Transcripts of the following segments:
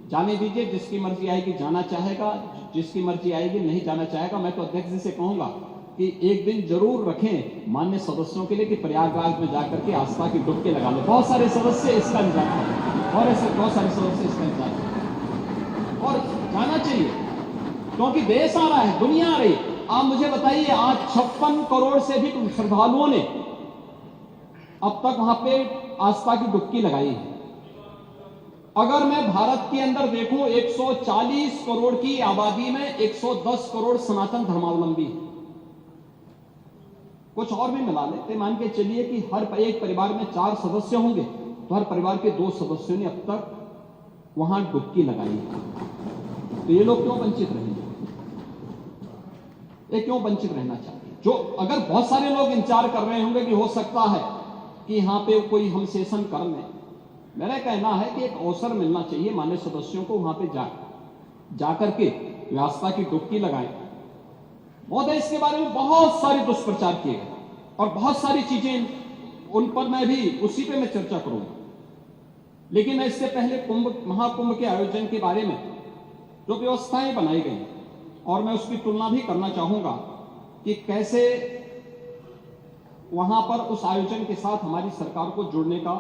जाने दीजिए, जिसकी मर्जी आएगी जाना चाहेगा, जिसकी मर्जी आएगी नहीं जाना चाहेगा। मैं तो अध्यक्ष जी से कहूंगा कि एक दिन जरूर रखें मान्य सदस्यों के लिए कि प्रयागराज में जाकर के आस्था की डुबकी लगा ले। बहुत सारे सदस्य इसका इंतजार करें और ऐसे बहुत सारे सदस्य इसका इंतजार करें और जाना चाहिए, क्योंकि देश आ रहा है, दुनिया आ रही है। आप मुझे बताइए, आज 56 करोड़ से भी श्रद्धालुओं ने अब तक वहां पे आस्था की डुबकी लगाई है। अगर मैं भारत के अंदर देखूं, 140 करोड़ की आबादी में 110 करोड़ सनातन धर्मावलंबी है। कुछ और भी मिला लेते, मान के चलिए कि हर एक परिवार में 4 सदस्य होंगे तो हर परिवार के 2 सदस्यों ने अब तक वहां डुबकी लगाई है। तो ये लोग क्यों वंचित रहेंगे? ये क्यों वंचित रहना चाहते हैं? जो अगर बहुत सारे लोग इंतजार कर रहे होंगे कि हो सकता है कि यहां पे कोई हम सेशन कर लें, मेरा कहना है कि एक अवसर मिलना चाहिए मान्य सदस्यों को, वहां पे जाकर के व्यवस्था की डुबकी लगाएं। महोदय, इसके बारे में बहुत सारे दुष्प्रचार किए गए और बहुत सारी चीजें, उन पर मैं भी उसी पे मैं चर्चा करूंगा। लेकिन मैं इससे पहले महाकुंभ के आयोजन के बारे में जो व्यवस्थाएं बनाई गई और मैं उसकी तुलना भी करना चाहूंगा कि कैसे वहां पर उस आयोजन के साथ हमारी सरकार को जुड़ने का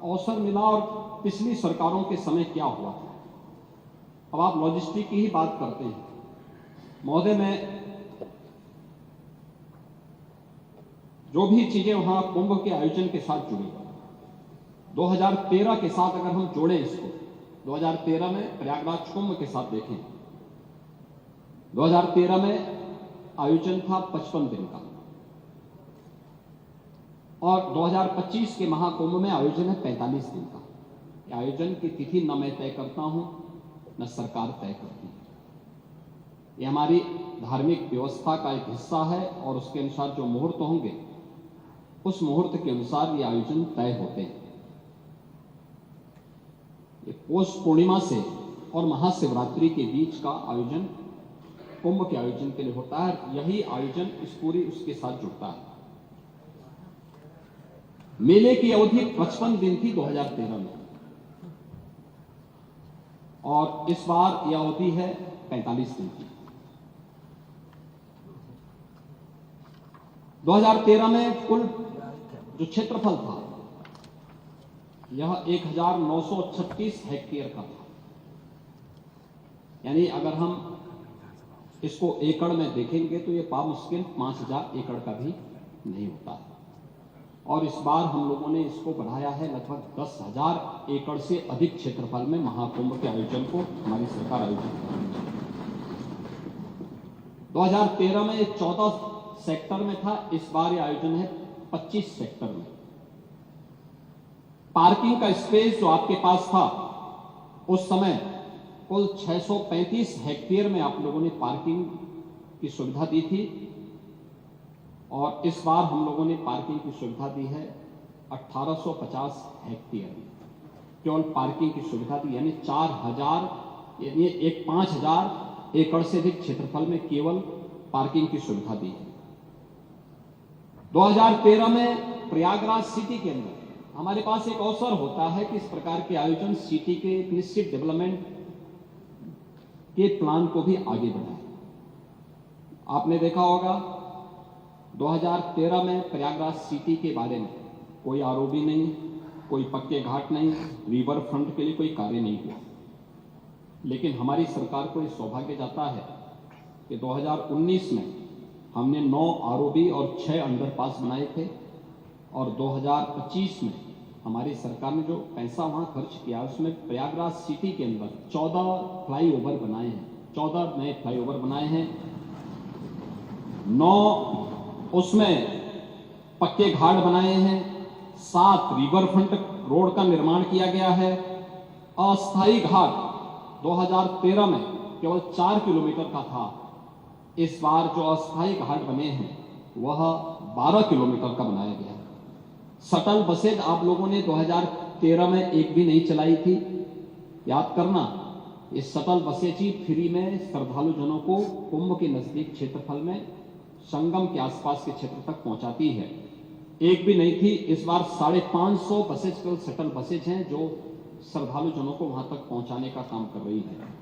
अवसर मिला और पिछली सरकारों के समय क्या हुआ था। अब आप लॉजिस्टिक की ही बात करते हैं महोदय, मैं जो भी चीजें वहां कुंभ के आयोजन के साथ जुड़ी, 2013 के साथ अगर हम जोड़ें इसको, 2013 में प्रयागराज कुंभ के साथ देखें, 2013 में आयोजन था 55 दिन का और 2025 के महाकुंभ में आयोजन है 45 दिन का। आयोजन की तिथि न मैं तय करता हूं न सरकार तय करती है, ये हमारी धार्मिक व्यवस्था का एक हिस्सा है और उसके अनुसार जो मुहूर्त होंगे उस मुहूर्त के अनुसार ये आयोजन तय होते हैं। ये पौष पूर्णिमा से और महाशिवरात्रि के बीच का आयोजन कुंभ के आयोजन के लिए होता है। यही आयोजन इस पूरी उसके साथ जुड़ता है। मेले की अवधि 55 दिन थी 2013 में और इस बार यह अवधि है 45 दिन की। 2013 में कुल जो क्षेत्रफल था यह 1936 हेक्टेयर का था, यानी अगर हम इसको एकड़ में देखेंगे तो ये मुश्किल 5000 एकड़ का भी नहीं होता। और इस बार हम लोगों ने इसको बढ़ाया है, लगभग 10,000 एकड़ से अधिक क्षेत्रफल में महाकुंभ के आयोजन को हमारी सरकार आयोजित कर रही है। 2013 में 14 सेक्टर में था, इस बार ये आयोजन है 25 सेक्टर में। पार्किंग का स्पेस जो आपके पास था उस समय कुल 635 हेक्टेयर में आप लोगों ने पार्किंग की सुविधा दी थी और इस बार हम लोगों ने पार्किंग की सुविधा दी है 1850 हेक्टेयर में, केवल पार्किंग की सुविधा दी, यानी 4000 यानी 5000 एकड़ से अधिक क्षेत्रफल में केवल पार्किंग की सुविधा दी है। 2013 में प्रयागराज सिटी के अंदर हमारे पास एक अवसर होता है कि इस प्रकार के आयोजन सिटी के एक निश्चित डेवलपमेंट के प्लान को भी आगे बढ़ाए। आपने देखा होगा 2013 में प्रयागराज सिटी के बारे में कोई आरओबी नहीं, कोई पक्के घाट नहीं, रिवर फ्रंट के लिए कोई कार्य नहीं हुआ। लेकिन हमारी सरकार को इस सौभाग्य जाता है कि 2019 में हमने 9 आरओबी और 6 अंडरपास बनाए थे और 2025 में हमारी सरकार ने जो पैसा वहां खर्च किया उसमें प्रयागराज सिटी के अंदर 14 फ्लाईओवर बनाए हैं, 14 नए फ्लाईओवर बनाए हैं, 9 उसमें पक्के घाट बनाए हैं, 7 रिवर फ्रंट रोड का निर्माण किया गया है। अस्थायी घाट 2013 में केवल 4 किलोमीटर का था, इस बार जो अस्थायी घाट बने हैं वह 12 किलोमीटर का बनाया गया है। शटल बसेज आप लोगों ने 2013 में एक भी नहीं चलाई थी, याद करना। ये शटल बसेज ही फ्री में श्रद्धालु जनों को कुंभ के नजदीक क्षेत्रफल में संगम के आसपास के क्षेत्र तक पहुंचाती है, एक भी नहीं थी। इस बार 550 बसेज केवल शटल बसेज हैं जो श्रद्धालु जनों को वहां तक पहुंचाने का काम कर रही है।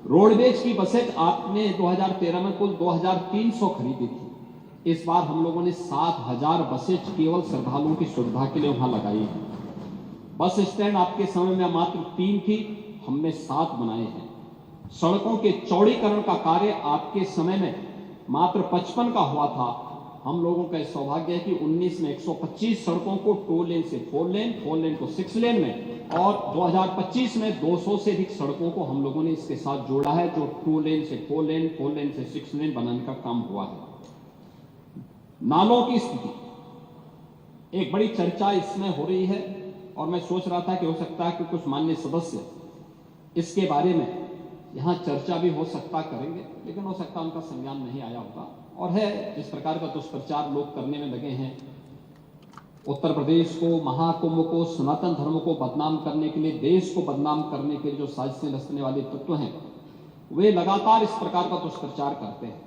रोडवेज की बसें आपने 2013 में कुल 2300 खरीदी थी। इस बार हम लोगों ने 7000 बसें केवल श्रद्धालुओं की सुविधा के लिए वहां लगाई है। बस स्टैंड आपके समय में मात्र 3 थी, हमने 7 बनाए हैं। सड़कों के चौड़ीकरण का कार्य आपके समय में मात्र 55 का हुआ था। हम लोगों का सौभाग्य है कि 19 में 125 सड़कों को 2 लेन से 4 लेन, 4 लेन को 6 लेन में, और 2025 में 200 से अधिक सड़कों को हम लोगों ने इसके साथ जोड़ा है, जो 2 लेन से 4 लेन, 4 लेन से 6 लेन बनाने का काम हुआ है। नालों की स्थिति, एक बड़ी चर्चा इसमें हो रही है, और मैं सोच रहा था कि हो सकता है कि कुछ माननीय सदस्य इसके बारे में यहां चर्चा भी हो सकता करेंगे, लेकिन हो सकता उनका संज्ञान नहीं आया होगा। और है जिस प्रकार का दुष्प्रचार लोग करने में लगे हैं, उत्तर प्रदेश को, महाकुंभ को, सनातन धर्म को बदनाम करने के लिए, देश को बदनाम करने के लिए जो साजिशें रचने वाले तत्व हैं, वे लगातार इस प्रकार का दुष्प्रचार करते हैं।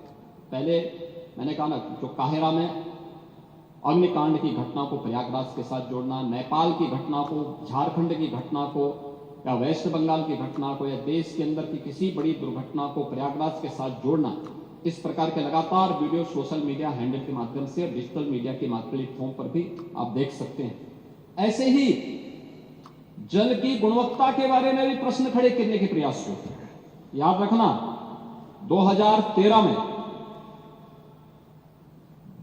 पहले मैंने कहा ना, जो काहिरा में अग्निकांड की घटना को प्रयागराज के साथ जोड़ना, नेपाल की घटना को, झारखंड की घटना को, या वेस्ट बंगाल की घटना को, या देश के अंदर की किसी बड़ी दुर्घटना को प्रयागराज के साथ जोड़ना, इस प्रकार के लगातार वीडियो सोशल मीडिया हैंडल के माध्यम से और डिजिटल मीडिया के प्लेटफॉर्म पर भी आप देख सकते हैं। ऐसे ही जल की गुणवत्ता के बारे में भी प्रश्न खड़े करने के प्रयास हुए। याद रखना, 2013 में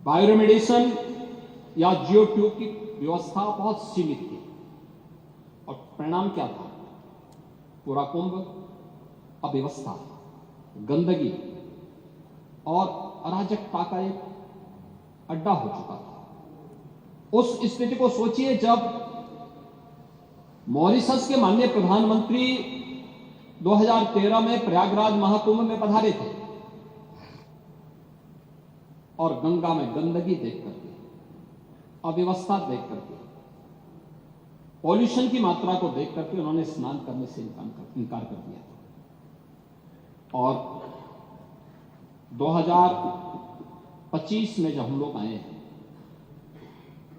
बायोरेमेडिएशन या जियो ट्यूब की व्यवस्था बहुत सीमित थी, और परिणाम क्या था? पूरा कुंभ अव्यवस्था, गंदगी और अराजकता का एक अड्डा हो चुका था। उस स्थिति को सोचिए, जब मॉरिशस के माननीय प्रधानमंत्री 2013 में प्रयागराज महाकुंभ में पधारे थे, और गंगा में गंदगी देख करके, अव्यवस्था देख करके, पॉल्यूशन की मात्रा को देख करके उन्होंने स्नान करने से इनकार कर दिया था। और 2025 में जब हम लोग आए हैं,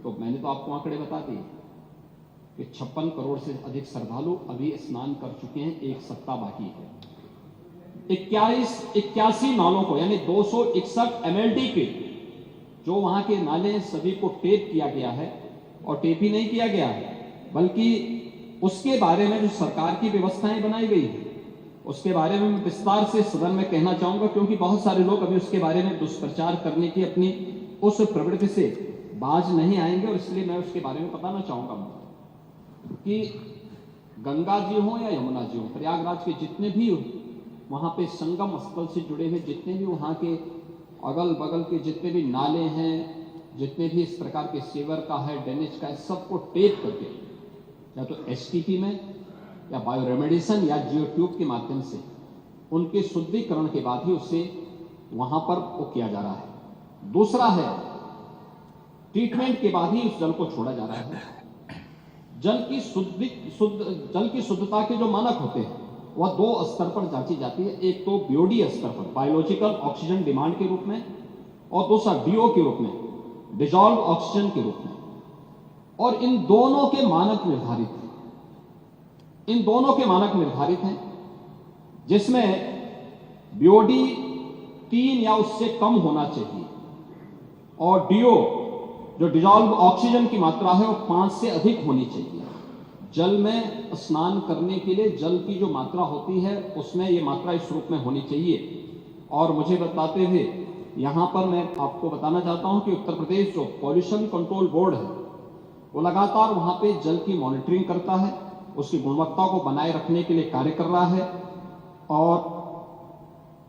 तो मैंने तो आपको आंकड़े बता दिए कि 56 करोड़ से अधिक श्रद्धालु अभी स्नान कर चुके हैं, एक सप्ताह बाकी है। 81 नालों को, यानी 261 MLD के जो वहां के नाले हैं, सभी को टेप किया गया है। और टेप ही नहीं किया गया है, बल्कि उसके बारे में जो सरकार की व्यवस्थाएं बनाई गई है, उसके बारे में विस्तार से सदन में कहना चाहूंगा, क्योंकि बहुत सारे लोग अभी उसके बारे में दुष्प्रचार करने की अपनी उस प्रवृत्ति से बाज नहीं आएंगे, और इसलिए मैं उसके बारे में बताना चाहूंगा कि गंगा जी हो या यमुना जी हो, प्रयागराज के जितने भी वहां पे संगम स्थल से जुड़े हुए जितने भी वहां के अगल बगल के जितने भी नाले हैं, जितने भी इस प्रकार के सीवर का है, ड्रेनेज का है, सबको टेप करके, या तो STP में या बायोरेमेडिएशन या जियो ट्यूब के माध्यम से उनके शुद्धिकरण के बाद ही उसे वहां पर वो किया जा रहा है। दूसरा है, ट्रीटमेंट के बाद ही उस जल को छोड़ा जा रहा है। जल की शुद्धता के जो मानक होते हैं, वह 2 स्तर पर जांची जाती है। एक तो BOD स्तर पर, बायोलॉजिकल ऑक्सीजन डिमांड के रूप में, और दूसरा DO के रूप में, डिजॉल्व ऑक्सीजन के रूप में। और इन दोनों के मानक निर्धारित हैं, जिसमें BOD 3 या उससे कम होना चाहिए, और DO जो डिजॉल्व ऑक्सीजन की मात्रा है वो 5 से अधिक होनी चाहिए। जल में स्नान करने के लिए जल की जो मात्रा होती है, उसमें ये मात्रा इस रूप में होनी चाहिए। और मुझे बताते हुए यहां पर मैं आपको बताना चाहता हूं कि उत्तर प्रदेश जो पॉल्यूशन कंट्रोल बोर्ड है, वो लगातार वहां पे जल की मॉनिटरिंग करता है, उसकी गुणवत्ता को बनाए रखने के लिए कार्य कर रहा है। और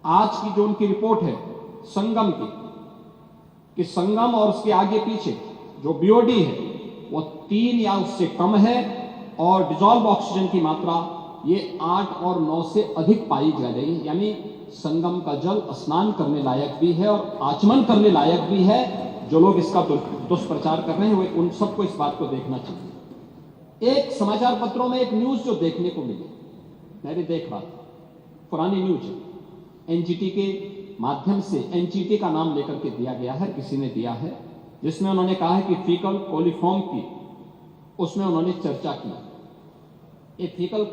आज की जो उनकी रिपोर्ट है संगम की, कि संगम और उसके आगे पीछे जो BOD है वो 3 या उससे कम है, और डिजॉल्व ऑक्सीजन की मात्रा ये 8 और 9 से अधिक पाई जा रही है। यानी संगम का जल स्नान करने लायक भी है और आचमन करने लायक भी है। जो लोग इसका दुष्प्रचार कर रहे हैं, वे उन सबको इस बात को देखना चाहिए। एक समाचार पत्रों में एक न्यूज जो देखने को मिली, मैं भी देख रहा था, पुरानी न्यूज है, NGT के माध्यम से, NGT का नाम लेकर के दिया गया है, किसी ने दिया है, जिसमें उन्होंने कहा है कि फीकल कोलिफॉर्म की उसमें उन्होंने चर्चा की। ये फीकल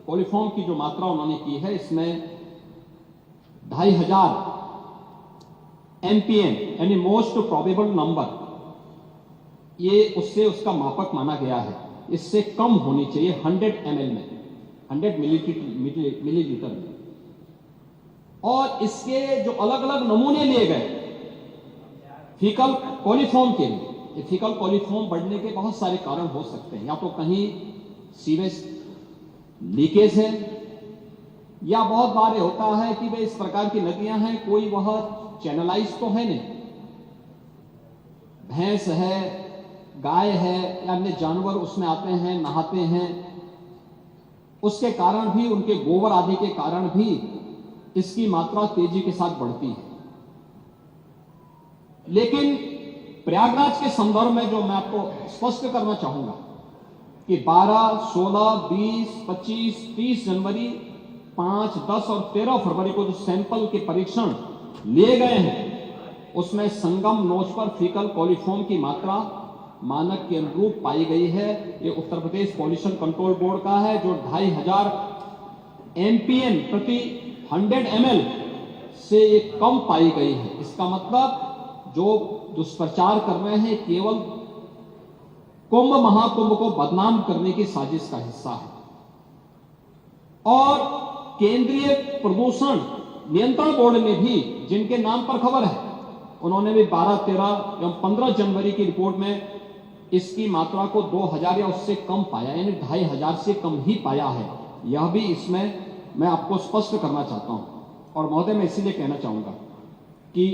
कोलिफॉर्म की जो मात्रा उन्होंने की है, इसमें 2500 MPN यानी मोस्ट प्रोबेबल नंबर, ये उससे उसका मापक माना गया है। इससे कम होनी चाहिए 100 ml में, 100 मिलीलीटर में। और इसके जो अलग अलग नमूने लिए गए फीकल कोलिफॉर्म के लिए, ये फीकल कोलिफॉर्म बढ़ने के बहुत सारे कारण हो सकते हैं। या तो कहीं सीवेज लीकेज है, या बहुत बार होता है कि भाई इस प्रकार की नदियां हैं, कोई वह चैनलाइज तो है नहीं, भैंस है, गाय है या अन्य जानवर उसमें आते हैं, नहाते हैं, उसके कारण भी, उनके गोबर आदि के कारण भी इसकी मात्रा तेजी के साथ बढ़ती है। लेकिन प्रयागराज के संदर्भ में जो मैं आपको स्पष्ट करना चाहूंगा कि 12, 16, 20, 25, 30 जनवरी, 5, 10 और 13 फरवरी को जो सैंपल के परीक्षण लिए गए हैं, उसमें संगम नोच पर फीकल कोलिफॉर्म की मात्रा मानक के अनुरूप पाई गई है। ये Uttar Pradesh pollution control board का है, जो 2500 MPN प्रति 100 ml से ये कम पाई गई है। इसका मतलब जो दुष्प्रचार कर रहे हैं केवल कुंभ महाकुंभ को बदनाम करने की साजिश का हिस्सा है। और केंद्रीय प्रदूषण नियंत्रण बोर्ड ने भी, जिनके नाम पर खबर है, उन्होंने भी 12, 13 एवं 15 जनवरी की रिपोर्ट में इसकी मात्रा को 2000 या उससे कम पाया, यानी 2500 से कम ही पाया है। यह भी इसमें मैं आपको स्पष्ट करना चाहता हूं। और महोदय, मैं इसीलिए कहना चाहूंगा कि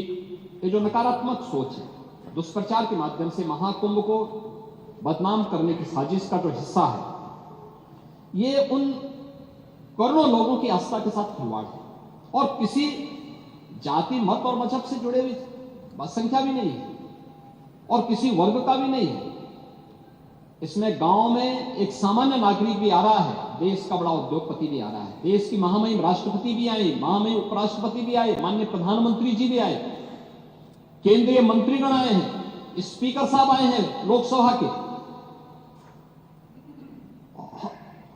ये जो नकारात्मक सोच है, दुष्प्रचार के माध्यम से महाकुंभ को बदनाम करने की साजिश का जो हिस्सा है, ये उन करोड़ों लोगों की आस्था के साथ खिलवाड़ है। और किसी जाति, मत और मजहब से जुड़े हुई संख्या भी नहीं है, और किसी वर्ग का भी नहीं है। इसमें गांव में एक सामान्य नागरिक भी आ रहा है, देश का बड़ा उद्योगपति भी आ रहा है, देश की महामहिम राष्ट्रपति भी आए, महामहिम उपराष्ट्रपति भी आए, माननीय प्रधानमंत्री जी भी आए, केंद्रीय मंत्रीगण आए हैं, स्पीकर साहब आए हैं लोकसभा के।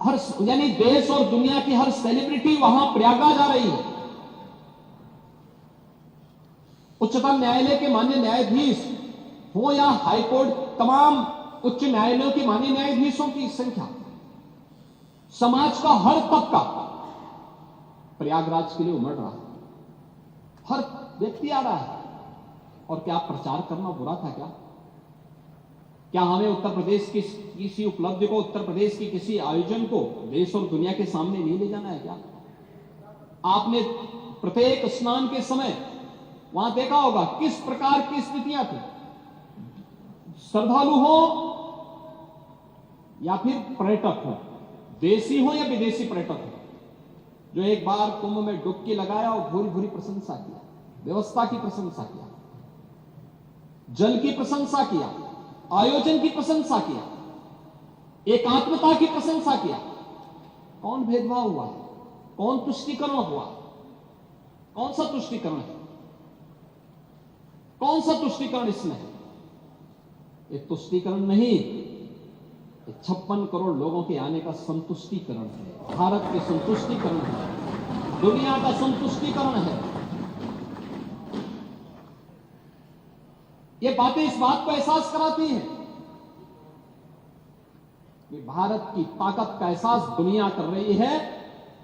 हर, यानी देश और दुनिया की हर सेलिब्रिटी वहां प्रयागराज आ रही है। उच्चतम न्यायालय के माननीय न्यायाधीश हो या हाईकोर्ट, तमाम उच्च न्यायालयों के माननीय न्यायाधीशों की संख्या, समाज का हर तबका प्रयागराज के लिए उमड़ रहा है, हर व्यक्ति आ रहा है। और क्या प्रचार करना बुरा था क्या? क्या हमें उत्तर प्रदेश की किसी उपलब्धि को, उत्तर प्रदेश की किसी आयोजन को देश और दुनिया के सामने नहीं ले जाना है क्या? आपने प्रत्येक स्नान के समय वहां देखा होगा किस प्रकार की स्थितियां थी। श्रद्धालु हो या फिर पर्यटक हो, देशी हो या विदेशी पर्यटक हो, जो एक बार कुंभ में डुबकी लगाया और भूरी भूरी प्रशंसा किया, व्यवस्था की प्रशंसा किया, जल की प्रशंसा किया, आयोजन की प्रशंसा किया, एकात्मता की प्रशंसा किया। कौन भेदभाव हुआ? कौन तुष्टीकरण हुआ? कौन सा तुष्टीकरण है? कौन सा तुष्टीकरण इसमें है? ये तुष्टीकरण नहीं, ये 56 करोड़ लोगों के आने का संतुष्टीकरण है, भारत के संतुष्टीकरण है, दुनिया का संतुष्टीकरण है। ये बातें इस बात को एहसास कराती हैं कि भारत की ताकत का एहसास दुनिया कर रही है,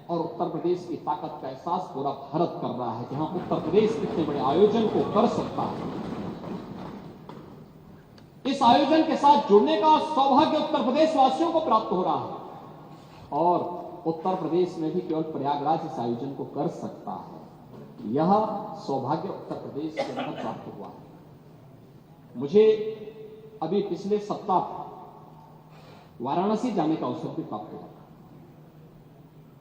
और उत्तर प्रदेश की ताकत का एहसास पूरा भारत कर रहा है कि हाँ, उत्तर प्रदेश इतने बड़े आयोजन को कर सकता है। इस आयोजन के साथ जुड़ने का सौभाग्य उत्तर प्रदेश वासियों को प्राप्त हो रहा है, और उत्तर प्रदेश में भी केवल प्रयागराज इस आयोजन को कर सकता है। यह सौभाग्य उत्तर प्रदेश के अंदर प्राप्त हुआ है। मुझे अभी पिछले सप्ताह वाराणसी जाने का अवसर भी प्राप्त हुआ,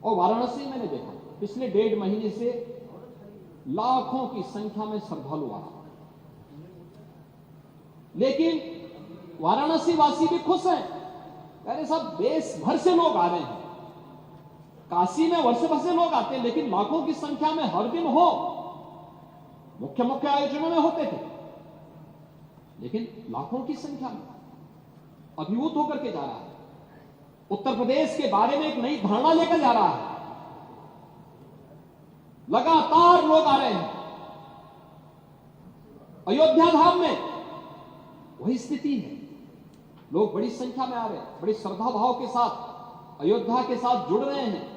और वाराणसी मैंने देखा पिछले 1.5 महीने से लाखों की संख्या में श्रद्धालु आ रहा, लेकिन वाराणसी वासी भी खुश हैं। अरे साहब, देश भर से लोग आ रहे हैं, काशी में वर्ष भर से लोग आते हैं, लेकिन लाखों की संख्या में हर दिन हो, मुख्य मुख्य आयोजनों में होते थे, लेकिन लाखों की संख्या में अभिभूत होकर के जा रहा है। उत्तर प्रदेश के बारे में एक नई धारणा लेकर जा रहा है। लगातार लोग आ रहे हैं। अयोध्या धाम में वही स्थिति है। लोग बड़ी संख्या में आ रहे हैं, बड़ी श्रद्धा भाव के साथ अयोध्या के साथ जुड़ रहे हैं।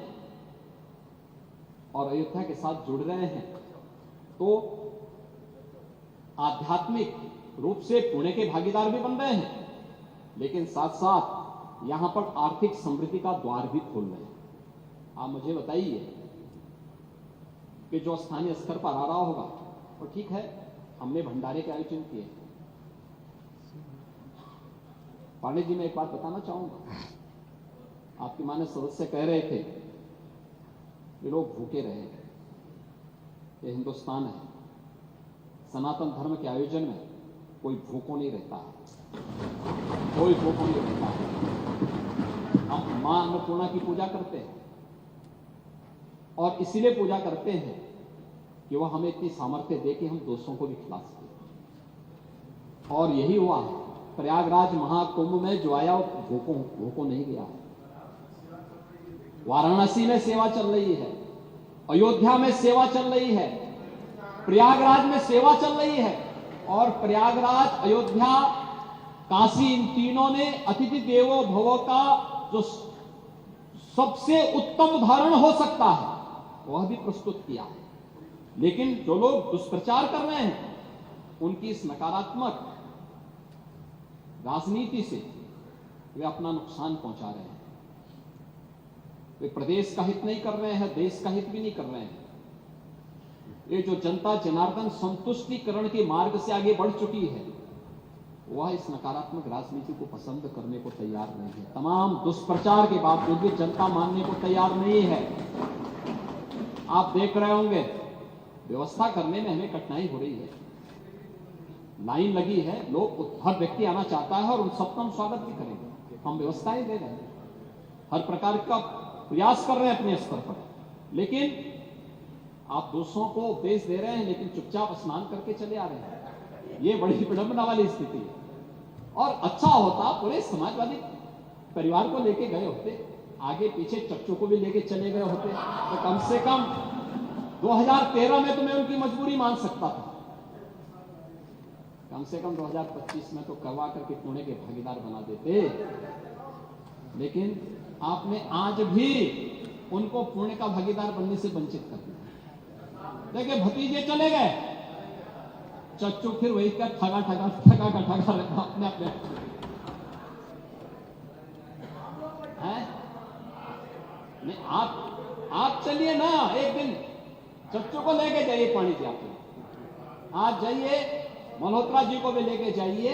और अयोध्या के साथ जुड़ रहे हैं तो आध्यात्मिक रूप से पुण्य के भागीदार भी बन रहे हैं, लेकिन साथ साथ यहां पर आर्थिक समृद्धि का द्वार भी खोल रहे हैं। आप मुझे बताइए कि जो स्थानीय स्तर पर आ रहा होगा तो ठीक है, हमने भंडारे के आयोजन किए। पांडे जी, मैं एक बात बताना चाहूंगा। आपकी माननीय सदस्य कह रहे थे कि लोग भूखे रहे। ये हिंदुस्तान है। सनातन धर्म के आयोजन में कोई भूखों नहीं रहता, कोई भूखों नहीं रहता। हम मां अन्नपूर्णा की पूजा करते हैं और इसीलिए पूजा करते हैं कि वह हमें इतनी सामर्थ्य दे कि हम दूसरों को भी खिला सकें। और यही हुआ है। प्रयागराज महाकुंभ में जो आया वो भूखों नहीं गया है। वाराणसी में सेवा चल रही है, अयोध्या में सेवा चल रही है, प्रयागराज में सेवा चल रही है। और प्रयागराज, अयोध्या, काशी, इन तीनों ने अतिथि देवो भव का जो सबसे उत्तम उदाहरण हो सकता है वह भी प्रस्तुत किया है। लेकिन जो लोग दुष्प्रचार कर रहे हैं उनकी इस नकारात्मक राजनीति से वे अपना नुकसान पहुंचा रहे हैं। वे प्रदेश का हित नहीं कर रहे हैं, देश का हित भी नहीं कर रहे हैं। ये जो जनता जनार्दन संतुष्टिकरण के मार्ग से आगे बढ़ चुकी है वह इस नकारात्मक राजनीति को पसंद करने को तैयार नहीं है। तमाम दुष्प्रचार के बावजूद भी जनता मानने को तैयार नहीं है। आप देख रहे होंगे व्यवस्था करने में हमें कठिनाई हो रही है। लाइन लगी है, लोग, हर व्यक्ति आना चाहता है और उन सबका हम स्वागत भी करेंगे। हम व्यवस्थाएं दे रहे हैं, हर प्रकार का प्रयास कर रहे हैं अपने स्तर पर। लेकिन आप दूसरों को उपदेश दे रहे हैं लेकिन चुपचाप स्नान करके चले आ रहे हैं। ये बड़ी विडंबना वाली स्थिति है। और अच्छा होता पूरे समाजवादी परिवार को लेके गए होते, आगे पीछे चच्चों को भी लेके चले गए होते, तो कम से कम 2013 में तो मैं उनकी मजबूरी मान सकता था। कम से कम 2025 में तो करवा करके पुणे के भागीदार बना देते। लेकिन आपने आज भी उनको पुणे का भागीदार बनने से वंचित कर दिया। देखिए, भतीजे चले गए, चच्चू फिर वही कर ठगा अपने हैं। नहीं, आप चलिए ना, एक दिन चच्चू को लेके जाइए, पानी जी आप आज जाइए, मल्होत्रा जी को भी लेके जाइए।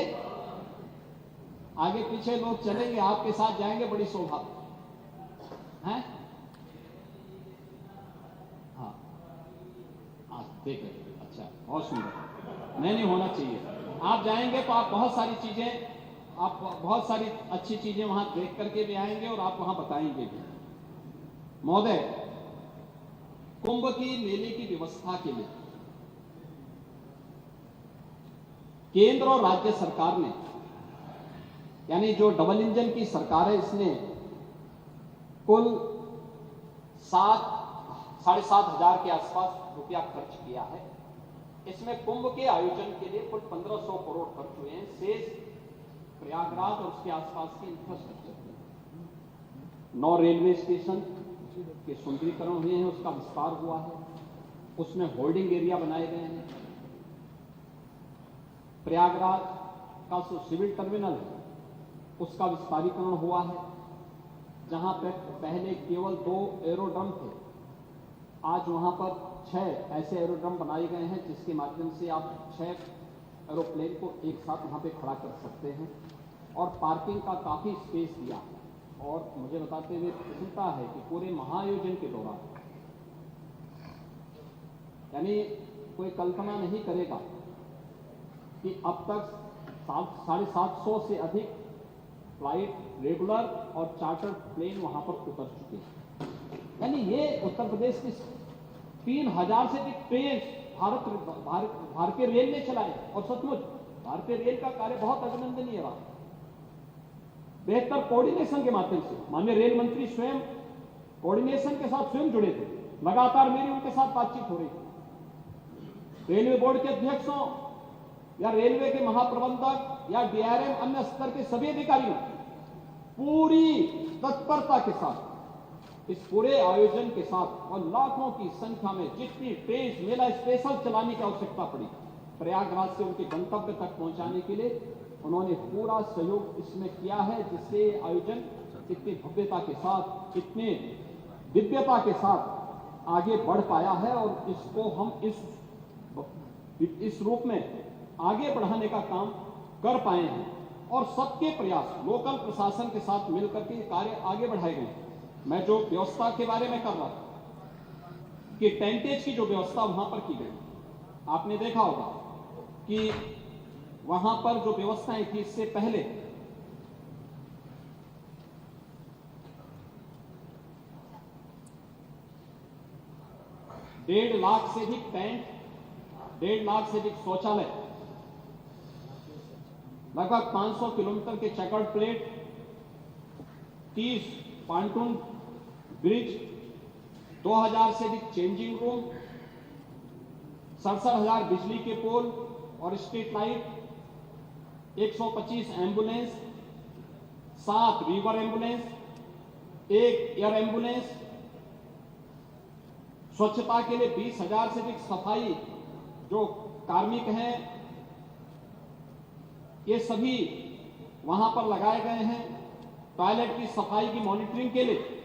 आगे पीछे लोग चलेंगे, आपके साथ जाएंगे, बड़ी शोभा है। हाँ, ठीक है, अच्छा, बहुत सुंदर। नहीं होना चाहिए। आप जाएंगे तो आप बहुत सारी चीजें, आप बहुत सारी अच्छी चीजें वहां देख करके भी आएंगे और आप वहां बताएंगे भी। महोदय, कुंभ की मेले की व्यवस्था के लिए केंद्र और राज्य सरकार ने, यानी जो डबल इंजन की सरकार है, इसने कुल 7,500 के आसपास रुपया खर्च किया है। इसमें कुंभ के आयोजन के लिए कुल 1500 करोड़ खर्च हुए हैं। शेष प्रयागराज और उसके आसपास के इंफ्रास्ट्रक्चर में 9 रेलवे स्टेशन के सुंदरीकरण हुए हैं, उसका विस्तार हुआ है, उसमें होल्डिंग एरिया बनाए गए हैं। प्रयागराज का जो सिविल टर्मिनल है उसका विस्तारीकरण हुआ है। जहां पर पहले केवल 2 एरोड्रम थे, आज वहां पर 6 ऐसे एरोड्रम बनाए गए हैं जिसके माध्यम से आप 6 एरोप्लेन को एक साथ वहां पे खड़ा कर सकते हैं। और पार्किंग का काफी स्पेस दिया है। और मुझे बताते हुए प्रसन्नता है कि पूरे महाआयोजन के दौरान, यानी कोई कल्पना नहीं करेगा कि अब तक 750 से अधिक फ्लाइट, रेगुलर और चार्टर प्लेन वहां पर उतर चुके हैं। यानी ये उत्तर प्रदेश की 3000 से अधिक ट्रेन भारतीय रेल ने चलाए। और सचमुच भारतीय रेल का कार्य बहुत अभिनंदनीय रहा। बेहतर कोऑर्डिनेशन के माध्यम से। माननीय रेल मंत्री स्वयं कोऑर्डिनेशन के साथ स्वयं जुड़े थे, लगातार मेरी उनके साथ बातचीत हो रही थी। रेलवे बोर्ड के अध्यक्षों या रेलवे के महाप्रबंधक या डीआरएम अन्य स्तर के सभी अधिकारियों पूरी तत्परता के साथ इस पूरे आयोजन के साथ और लाखों की संख्या में जितनी ट्रेन मेला स्पेशल चलाने की आवश्यकता पड़ी प्रयागराज से उनके गंतव्य तक पहुंचाने के लिए उन्होंने पूरा सहयोग इसमें किया है, जिससे आयोजन इतनी भव्यता के साथ इतने दिव्यता के साथ आगे बढ़ पाया है और इसको हम इस रूप में आगे बढ़ाने का काम कर पाए हैं और सबके प्रयास लोकल प्रशासन के साथ मिलकर के कार्य आगे बढ़ाए गए। मैं जो व्यवस्था के बारे में कर रहा था कि टेंटेज की जो व्यवस्था वहां पर की गई, आपने देखा होगा कि वहां पर जो व्यवस्थाएं थी इससे पहले डेढ़ लाख से अधिक टेंट, 1.5 लाख से अधिक शौचालय, लगभग 500 किलोमीटर के चेकर्ड प्लेट, 30 पांटून ब्रिज, 2000 से अधिक चेंजिंग रूम, 67,000 बिजली के पोल और street light, 125 ambulance, 7 river ambulance, 1 air ambulance, स्वच्छता के लिए 20,000 से अधिक सफाई जो कार्मिक हैं ये सभी वहां पर लगाए गए हैं। टॉयलेट की सफाई की मॉनिटरिंग के लिए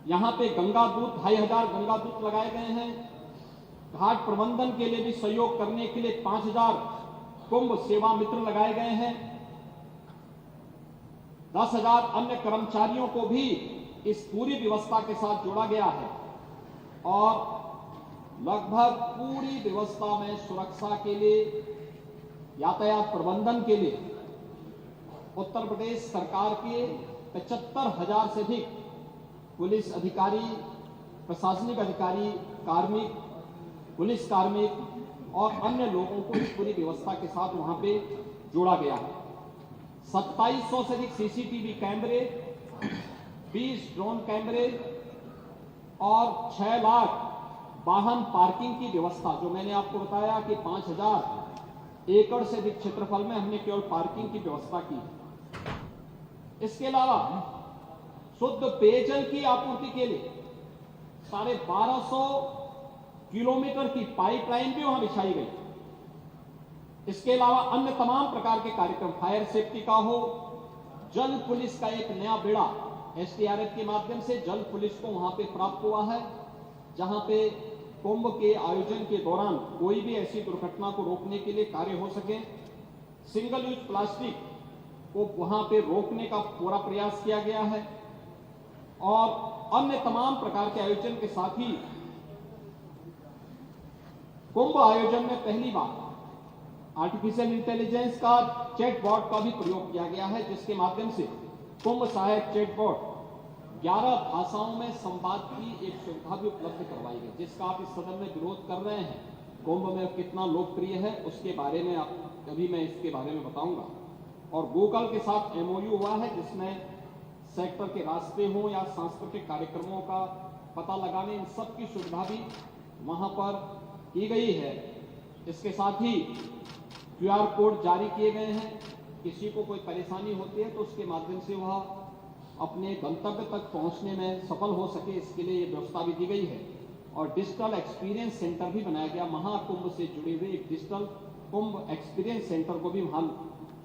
यहां पे गंगा दूत 2,500 गंगा दूत लगाए गए हैं। घाट प्रबंधन के लिए भी सहयोग करने के लिए 5,000 कुंभ सेवा मित्र लगाए गए हैं। 10,000 अन्य कर्मचारियों को भी इस पूरी व्यवस्था के साथ जोड़ा गया है और लगभग पूरी व्यवस्था में सुरक्षा के लिए, यातायात प्रबंधन के लिए उत्तर प्रदेश सरकार के 75,000 से अधिक पुलिस अधिकारी, प्रशासनिक अधिकारी, कार्मिक, पुलिस कार्मिक और अन्य लोगों को इस पूरी व्यवस्था के साथ वहां पे जोड़ा गया है। 2700 से अधिक सीसीटीवी कैमरे, 20 ड्रोन कैमरे और 6 लाख वाहन पार्किंग की व्यवस्था, जो मैंने आपको बताया कि 5,000 एकड़ से अधिक क्षेत्रफल में हमने केवल पार्किंग की व्यवस्था की। इसके अलावा शुद्ध पेयजल की आपूर्ति के लिए 1250 किलोमीटर की पाइपलाइन भी वहां बिछाई गई। इसके अलावा अन्य तमाम प्रकार के कार्यक्रम, फायर सेफ्टी का हो, जल पुलिस का एक नया बेड़ा एसडीआरएफ के माध्यम से जल पुलिस को वहां पे प्राप्त हुआ है, जहां पे कुंभ के आयोजन के दौरान कोई भी ऐसी दुर्घटना को रोकने के लिए कार्य हो सके। सिंगल यूज प्लास्टिक को वहां पे रोकने का पूरा प्रयास किया गया है और अन्य तमाम प्रकार के आयोजन के साथ ही कुंभ आयोजन में पहली बार आर्टिफिशियल इंटेलिजेंस का चैटबॉट का भी प्रयोग किया गया है, जिसके माध्यम से कुंभ सहायक चैटबॉट 11 भाषाओं में संवाद की एक सुविधा भी उपलब्ध करवाई गई, जिसका आप इस सदन में विरोध कर रहे हैं। कुंभ में कितना लोकप्रिय है उसके बारे में अभी मैं इसके बारे में बताऊंगा। और गूगल के साथ एमओयू हुआ है, जिसमें सेक्टर के रास्ते हों या सांस्कृतिक कार्यक्रमों का पता लगाने, इन सब की सुविधा भी वहां पर की गई है। इसके साथ ही क्यूआर कोड जारी किए गए हैं, किसी को कोई परेशानी होती है तो उसके माध्यम से वह अपने गंतव्य तक पहुंचने में सफल हो सके, इसके लिए ये व्यवस्था भी दी गई है। और डिजिटल एक्सपीरियंस सेंटर भी बनाया गया, महाकुंभ से जुड़े हुए एक डिजिटल कुंभ एक्सपीरियंस सेंटर को भी वहां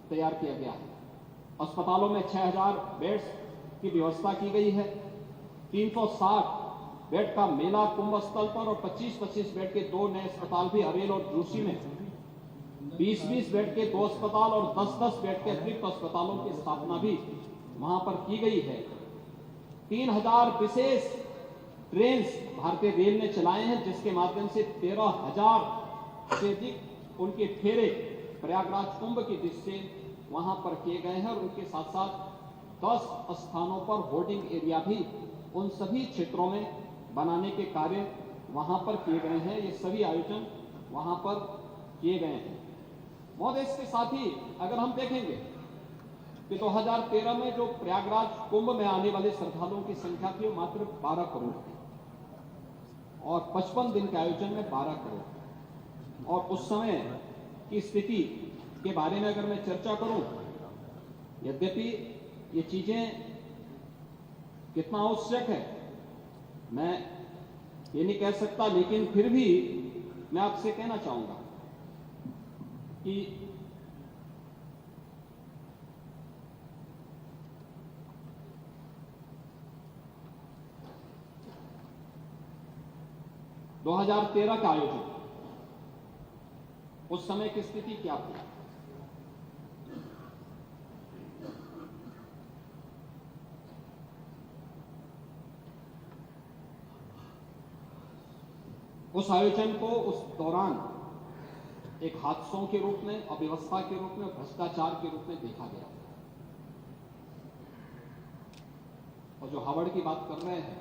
तैयार किया गया है। अस्पतालों में 6,000 बेड्स की व्यवस्था की गई है। 360 बेड का मेला कुंभ स्थल पर और 25-25 बेड के 2 नए अस्पताल भी अरेल और जोशी में, 20-20 बेड के 2 अस्पताल और 10-10 बेड के अतिरिक्त अस्पतालों की स्थापना भी वहां पर की गई है। 3,000 विशेष ट्रेन भारतीय रेल ने चलाए हैं, जिसके माध्यम से 13,000 से अधिक उनके फेरे प्रयागराज कुंभ की दृष्टि से वहां पर किए गए हैं और उनके साथ साथ 10 स्थानों पर होर्डिंग एरिया भी उन सभी क्षेत्रों में बनाने के कार्य वहां पर किए गए हैं। ये सभी आयोजन वहां पर किए गए हैं। महोदय, इसके साथ ही अगर हम देखेंगे कि 2013 में जो प्रयागराज कुंभ में आने वाले श्रद्धालुओं की संख्या थी वो मात्र 12 करोड़ थी और 55 दिन के आयोजन में 12 करोड़। और उस समय की स्थिति के बारे में अगर मैं चर्चा करूं, यद्यपि ये चीजें कितना आवश्यक है मैं ये नहीं कह सकता, लेकिन फिर भी मैं आपसे कहना चाहूंगा कि दो 2013 का आयोजन, उस समय की स्थिति क्या थी? उस आयोजन को उस दौरान एक हादसों के रूप में, अव्यवस्था के रूप में, भ्रष्टाचार के रूप में देखा गया। और जो हावड़ की बात कर रहे हैं,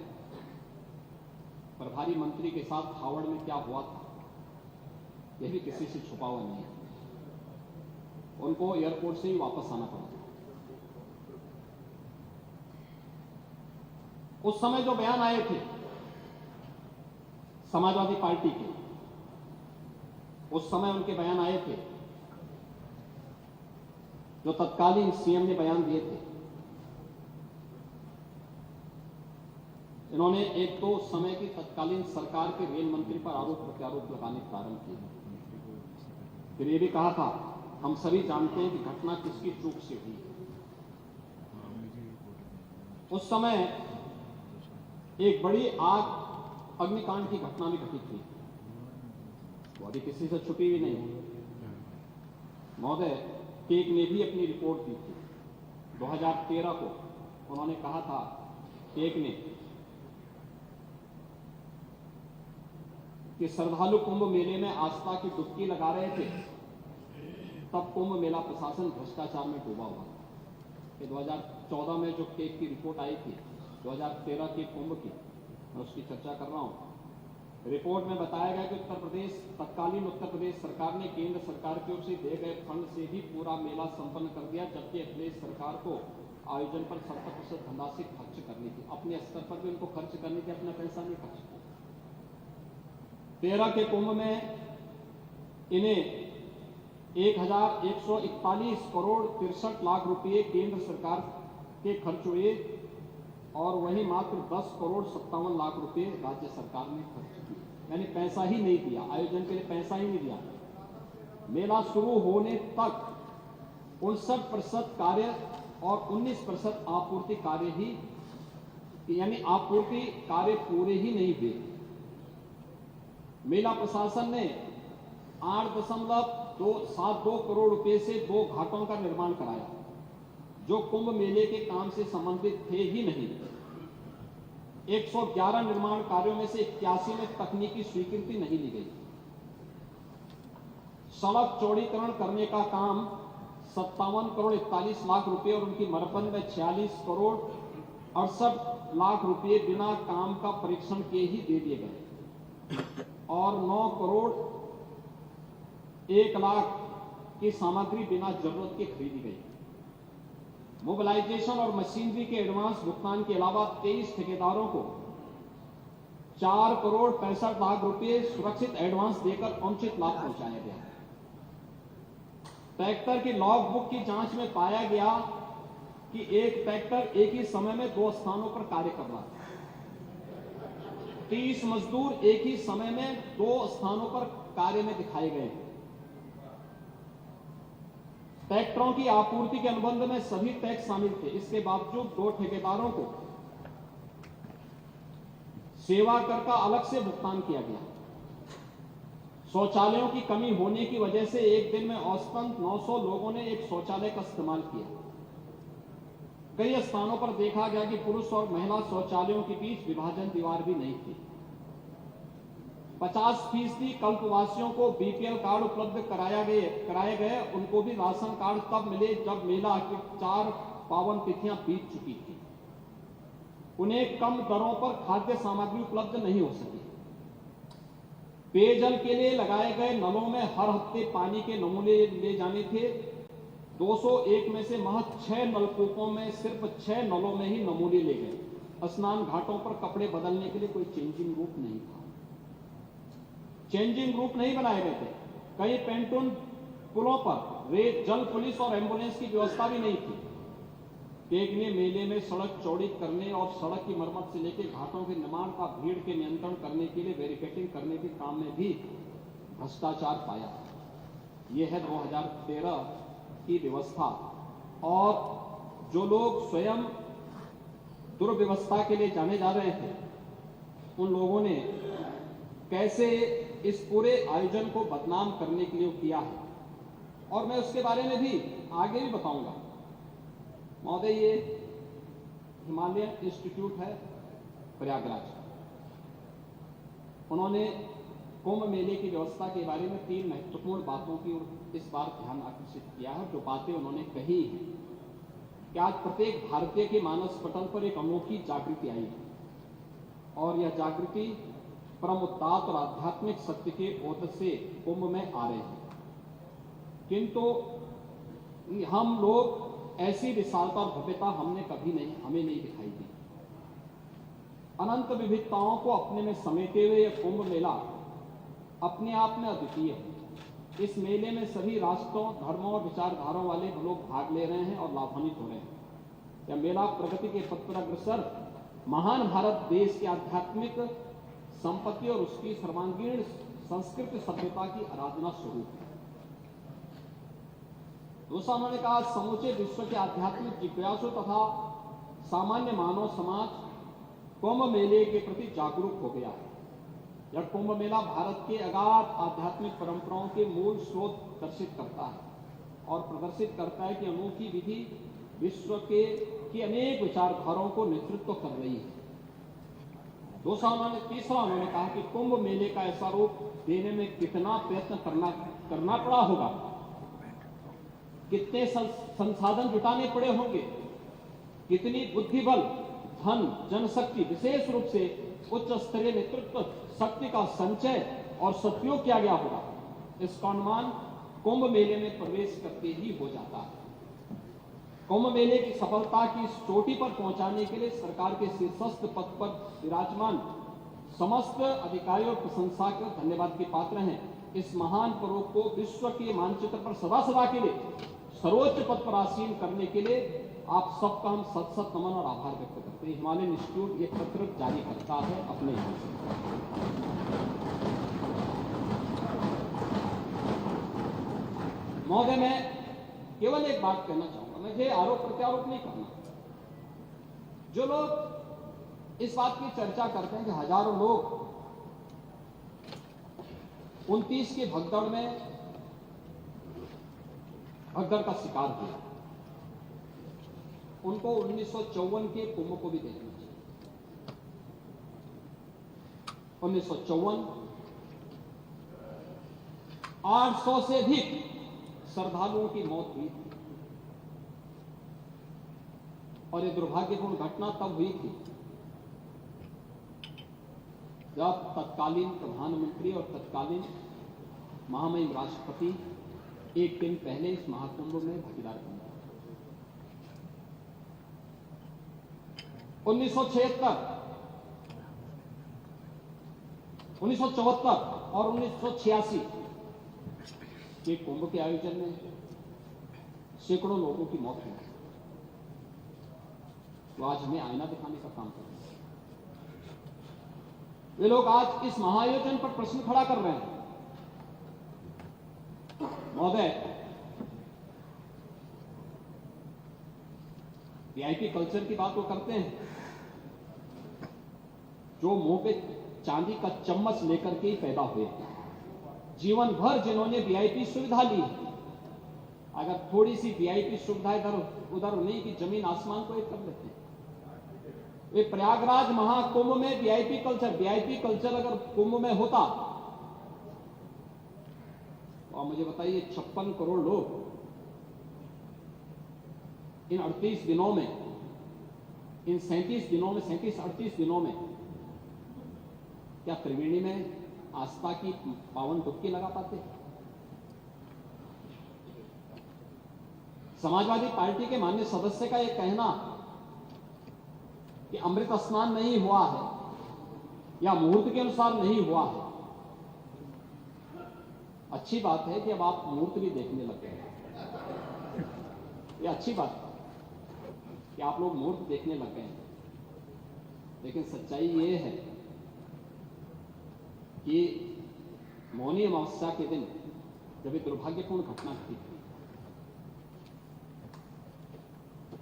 प्रभारी मंत्री के साथ हावड़ में क्या हुआ था यह भी किसी से छुपा हुआ नहीं है। उनको एयरपोर्ट से ही वापस आना पड़ा। उस समय जो बयान आए थे समाजवादी पार्टी के, उस समय उनके बयान आए थे, जो तत्कालीन सीएम ने बयान दिए थे। इन्होंने एक तो उस समय की तत्कालीन सरकार के रेल मंत्री पर आरोप प्रत्यारोप लगाने प्रारंभ किए। फिर ये भी कहा था, हम सभी जानते हैं कि घटना किसकी चूक से हुई। उस समय एक बड़ी आग अग्निकांड की घटना भी घटित हुई, वो अभी किसी से छुपी हुई नहीं। महोदय, केक ने भी अपनी रिपोर्ट दी थी 2013 को। उन्होंने कहा था, केक ने, कि श्रद्धालु कुंभ मेले में आस्था की डुबकी लगा रहे थे, तब कुंभ मेला प्रशासन भ्रष्टाचार में डूबा हुआ था। 2014 में जो केक की रिपोर्ट आई थी 2013 के कुंभ की, मैं उसकी चर्चा कर रहा हूं। रिपोर्ट में बताया गया कि तत्कालीन उत्तर प्रदेश सरकार ने केंद्र सरकार की ओर से दिए गए फंड से भी पूरा मेला संपन्न कर दिया, जबकि अखिलेश सरकार को आयोजन पर 70% धनराशि खर्च करनी थी। अपने स्तर पर भी उनको खर्च करनी थी, अपना पैसा नहीं खर्च किया। 13 के कुंभ में इन्हें 1141 करोड़ 63 लाख रुपए केंद्र सरकार के खर्च हुए और वहीं मात्र 10 करोड़ 57 लाख रुपए राज्य सरकार ने खर्च किए। यानी पैसा ही नहीं दिया, आयोजन के लिए पैसा ही नहीं दिया। मेला शुरू होने तक 59% कार्य और 19% आपूर्ति कार्य ही, यानी आपूर्ति कार्य पूरे ही नहीं हुए। मेला प्रशासन ने 8.272 करोड़ रुपए से 2 घाटों का निर्माण कराया, जो कुंभ मेले के काम से संबंधित थे ही नहीं। 111 निर्माण कार्यों में से 81 में तकनीकी स्वीकृति नहीं ली गई। सड़क चौड़ीकरण करने का काम 57 करोड़ 41 लाख रुपए और उनकी मरम्मत में 46 करोड़ 68 लाख रुपए बिना काम का परीक्षण किए ही दे दिए गए और 9 करोड़ 1 लाख की सामग्री बिना जरूरत के खरीदी गई। मोबिलाइजेशन और मशीनरी के एडवांस भुगतान के अलावा 23 ठेकेदारों को 4 करोड़ 65 लाख रुपए सुरक्षित एडवांस देकर अनुचित लाभ पहुंचाया गया। ट्रैक्टर की लॉग बुक की जांच में पाया गया कि एक ट्रैक्टर एक ही समय में 2 स्थानों पर कार्य कर रहा था। 30 मजदूर एक ही समय में 2 स्थानों पर कार्य में दिखाए गए। ट्रैक्टरों की आपूर्ति के अनुबंध में सभी टैक्स शामिल थे। इसके बावजूद 2 ठेकेदारों को सेवा कर का अलग से भुगतान किया गया। शौचालयों की कमी होने की वजह से एक दिन में औसतन 900 लोगों ने एक शौचालय का इस्तेमाल किया। कई स्थानों पर देखा गया कि पुरुष और महिला शौचालयों के बीच विभाजन दीवार भी नहीं थी। 50% कल्पवासियों को बीपीएल कार्ड उपलब्ध कराए गए। उनको भी राशन कार्ड तब मिले जब मेला की 4 पावन तिथियां बीत चुकी थी। उन्हें कम दरों पर खाद्य सामग्री उपलब्ध नहीं हो सकी। पेयजल के लिए लगाए गए नलों में हर हफ्ते पानी के नमूने ले जाने थे। 201 में से महज 6 नलकूपों में सिर्फ 6 नलों में ही नमूने ले गए। स्नान घाटों पर कपड़े बदलने के लिए कोई चेंजिंग रूम नहीं था, चेंजिंग रूम नहीं बनाए गए थे। कई पेंटून पुलों पर रेत, जल पुलिस और एम्बुलेंस की व्यवस्था भी नहीं थी। देखने मेले में सड़क चौड़ी करने और सड़क की मरम्मत से लेकर घाटों के निर्माण का भीड़ के नियंत्रण करने के लिए बैरिकेडिंग करने के काम में भी भ्रष्टाचार पाया। यह है 2013 की व्यवस्था। और जो लोग स्वयं दुर्व्यवस्था के लिए जाने जा रहे थे, उन लोगों ने कैसे इस पूरे आयोजन को बदनाम करने के लिए किया है, और मैं उसके बारे में भी आगे भी बताऊंगा। महोदय, ये हिमालयन इंस्टीट्यूट है प्रयागराज, उन्होंने कुंभ मेले की व्यवस्था के बारे में 3 महत्वपूर्ण बातों की ओर इस बार ध्यान आकर्षित किया है। जो बातें उन्होंने कही हैं कि आज प्रत्येक भारतीय के मानस पटल पर एक अनोखी जागृति आई है, और यह जागृति परम उदात्त और आध्यात्मिक सत्य के बोध से कुंभ में आ रहे हैं। किंतु हम लोग ऐसी विशालता और भव्यता हमें नहीं दिखाई दी। अनंत विविधताओं को अपने में समेटे हुए यह कुंभ मेला अपने आप में अद्वितीय है। इस मेले में सभी राष्ट्रों, धर्मों और विचारधाराओं वाले लोग भाग ले रहे हैं और लाभान्वित हो रहे हैं। यह मेला प्रगति के पथ पर अग्रसर महान भारत देश की आध्यात्मिक संपत्ति और उसकी सर्वांगीण संस्कृति सभ्यता की आराधना स्वरूप है। दूसरा, उन्होंने कहा, समूचे विश्व के आध्यात्मिक जिज्ञासु तथा सामान्य मानव समाज कुंभ मेले के प्रति जागरूक हो गया है। यह कुंभ मेला भारत के अगाध आध्यात्मिक परंपराओं के मूल स्रोत दर्शित करता है और प्रदर्शित करता है कि अनोखी विधि विश्व की अनेक विचारधाराओं को नेतृत्व कर रही है। तीसरा, उन्होंने कहा कि कुंभ मेले का ऐसा रूप देने में कितना प्रयत्न करना पड़ा होगा, कितने संसाधन जुटाने पड़े होंगे, कितनी बुद्धिबल, धन, जनशक्ति, विशेष रूप से उच्च स्तरीय नेतृत्व शक्ति का संचय और सदुपयोग किया गया होगा। इसका अनुमान कुंभ मेले में प्रवेश करके ही हो जाता है। कुंभ मेले की सफलता की इस चोटी पर पहुंचाने के लिए सरकार के शीर्षस्थ पद पर विराजमान समस्त अधिकारी और प्रशंसा के धन्यवाद के पात्र हैं। इस महान पर्व को विश्व के मानचित्र पर सदा के लिए सर्वोच्च पद पर आसीन करने के लिए आप सबका हम सत नमन और आभार व्यक्त करते हैं। हिमालयन इंस्टीट्यूट ये पत्र जारी करता है अपने यहाँ से। महोदय, मैं केवल एक बात कहना चाहूंगा, मुझे आरोप प्रत्यारोप नहीं करना। जो लोग इस बात की चर्चा करते हैं कि हजारों लोग 29 के भगदड़ का शिकार हुए, उनको 1954 के कुंभ को भी देखना चाहिए। 1954 800 से अधिक श्रद्धालुओं की मौत हुई थी, और यह दुर्भाग्यपूर्ण घटना तब हुई थी जब तत्कालीन प्रधानमंत्री और तत्कालीन महामहिम राष्ट्रपति एक दिन पहले इस महाकुंभ में भागीदार बने। 1976, 1974 और 1986 के कुंभ के आयोजन में सैकड़ों लोगों की मौत हुई। तो आज हमें आईना दिखाने का काम कर रहे हैं। वे लोग आज इस महाआयोजन पर प्रश्न खड़ा कर रहे हैं। महोदय, वीआईपी कल्चर की बात वो करते हैं जो मुंह पे चांदी का चम्मच लेकर के ही पैदा हुए, जीवन भर जिन्होंने वीआईपी सुविधा ली। अगर थोड़ी सी वीआईपी सुविधा इधर उधर नहीं कि जमीन आसमान को एक कर लेते हैं। वे प्रयागराज महाकुंभ में वीआईपी कल्चर अगर कुंभ में होता तो आप मुझे बताइए 56 करोड़ लोग इन 38 दिनों में, इन 37-38 दिनों में क्या त्रिवेणी में आस्था की पावन डुबकी लगा पाते? समाजवादी पार्टी के माननीय सदस्य का यह कहना कि अमृत स्नान नहीं हुआ है या मुहूर्त के अनुसार नहीं हुआ है, अच्छी बात है कि अब आप मुहूर्त भी देखने लग गए। ये अच्छी बात है कि आप लोग मुहूर्त देखने लग गए, लेकिन सच्चाई ये है कि मौनी अमावस्या के दिन जब एक दुर्भाग्यपूर्ण घटना घटी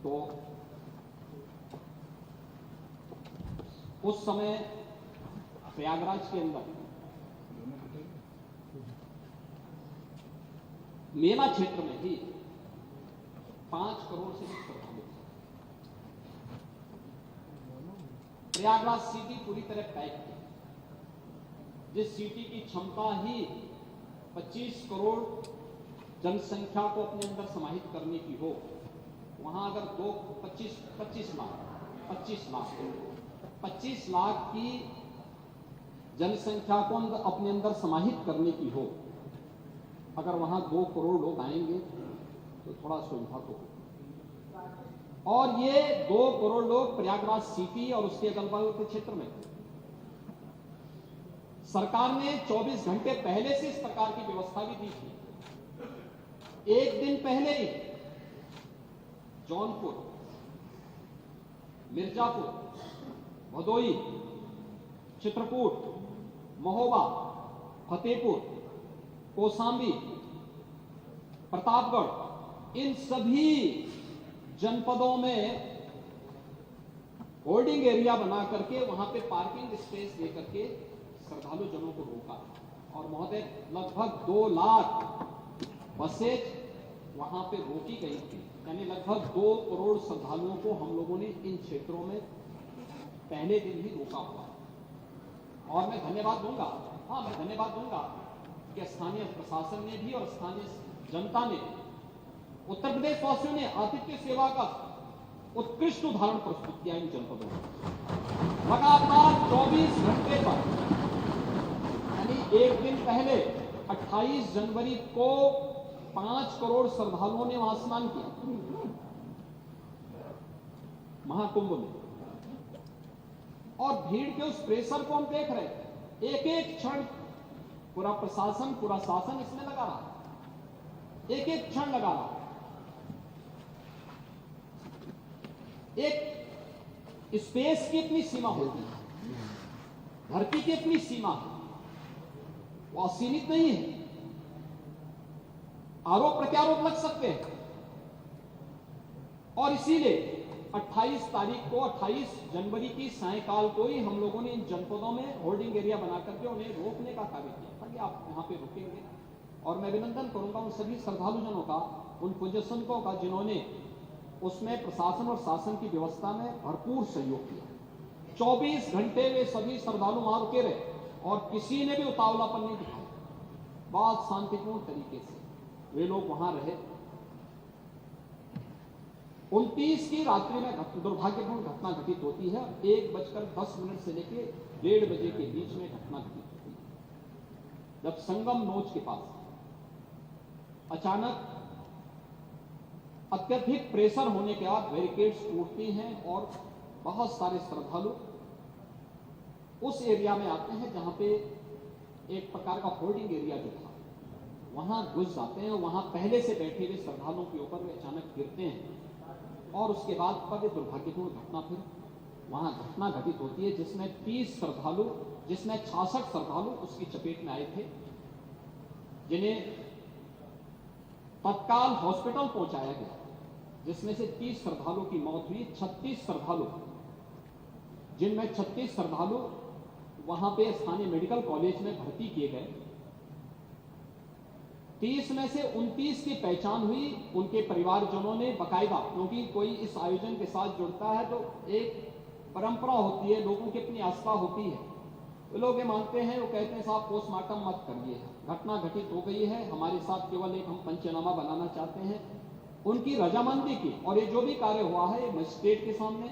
तो उस समय प्रयागराज के अंदर मेला क्षेत्र में ही 5 करोड़ से अधिक श्रद्धालु थे। प्रयागराज सिटी पूरी तरह पैक थी। जिस सिटी की क्षमता ही 25 करोड़ जनसंख्या को अपने अंदर समाहित करने की हो, वहां अगर 25 लाख की जनसंख्या को अपने अंदर समाहित करने की हो, अगर वहां 2 करोड़ लोग आएंगे तो थोड़ा सुविधा तो हो। और ये 2 करोड़ लोग प्रयागराज सिटी और उसके अगल बगल के क्षेत्र में थे। सरकार ने 24 घंटे पहले से इस प्रकार की व्यवस्था भी दी थी। एक दिन पहले ही जौनपुर, मिर्जापुर, भदोई, चित्रकूट, महोबा, फतेहपुर, कौशाम्बी, प्रतापगढ़, इन सभी जनपदों में होल्डिंग एरिया बना करके वहां पे पार्किंग स्पेस दे करके श्रद्धालु जनों को रोका। और महोदय, लगभग 2 लाख बसें वहां पे रोकी गई थी, यानी लगभग 2 करोड़ श्रद्धालुओं को हम लोगों ने इन क्षेत्रों में पहले दिन ही रोका हुआ। और मैं धन्यवाद दूंगा कि स्थानीय प्रशासन ने भी और स्थानीय जनता ने, उत्तर प्रदेश वासियों ने आतिथ्य सेवा का उत्कृष्ट उदाहरण प्रस्तुत किया इन जनपदों में। लगातार 24 घंटे पर, यानी एक दिन पहले 28 जनवरी को 5 करोड़ श्रद्धालुओं ने वहां स्नान किया महाकुंभ में। और भीड़ के उस प्रेशर को हम देख रहे थे। एक एक क्षण पूरा प्रशासन, पूरा शासन इसमें लगा रहा, एक एक क्षण लगा रहा। एक स्पेस की इतनी सीमा होती है, धरती की इतनी सीमा है, वो असीमित नहीं है। आरोप प्रत्यारोप लग सकते हैं। और इसीलिए 28 तारीख को, 28 जनवरी की सायकाल को ही हम लोगों ने इन जनपदों में होल्डिंग एरिया बना करके उन्हें रोकने का कार्य किया था कि आप यहां पे रुकेंगे। और मैं अभिनंदन करूंगा उन सभी श्रद्धालु जनों का, उन पूज्यसंतों का, जिन्होंने उसमें प्रशासन और शासन की व्यवस्था में भरपूर सहयोग किया। 24 घंटे वे सभी श्रद्धालु वहां रुके रहे और किसी ने भी उतावलापन नहीं दिखाया। बहुत शांतिपूर्ण तरीके से वे लोग वहां रहे। 29 की रात्रि में दुर्भाग्यपूर्ण घटना घटित होती है। 1:10 से लेकर 1:30 बजे के बीच में घटना घटित होती है, जब संगम नोच के पास अचानक अत्यधिक प्रेशर होने के बाद बैरिकेड्स टूटती हैं और बहुत सारे श्रद्धालु उस एरिया में आते हैं जहां पे एक प्रकार का होल्डिंग एरिया जो था वहां घुस जाते हैं। वहां पहले से बैठे हुए श्रद्धालुओं के ऊपर वे अचानक गिरते हैं और उसके बाद पर एक दुर्भाग्यपूर्ण घटना फिर वहां घटना घटित होती है, जिसमें 30 श्रद्धालु, जिसमें 66 श्रद्धालु उसकी चपेट में आए थे, जिन्हें तत्काल हॉस्पिटल पहुंचाया गया, जिसमें से 30 श्रद्धालुओं की मौत हुई। 36 श्रद्धालु, जिनमें 36 श्रद्धालु वहां पे स्थानीय मेडिकल कॉलेज में भर्ती किए गए। 30 में से 29 की पहचान हुई। उनके परिवारजनों ने बकायदा, क्योंकि कोई इस आयोजन के साथ जुड़ता है तो एक परंपरा होती है, लोगों की अपनी आस्था होती है। वो लोग ये मानते हैं, वो कहते हैं साहब पोस्टमार्टम मत करिए, घटना घटित हो गई है, हमारे साथ केवल एक हम पंचनामा बनाना चाहते हैं। उनकी रजामंदी की और ये जो भी कार्य हुआ है मजिस्ट्रेट के सामने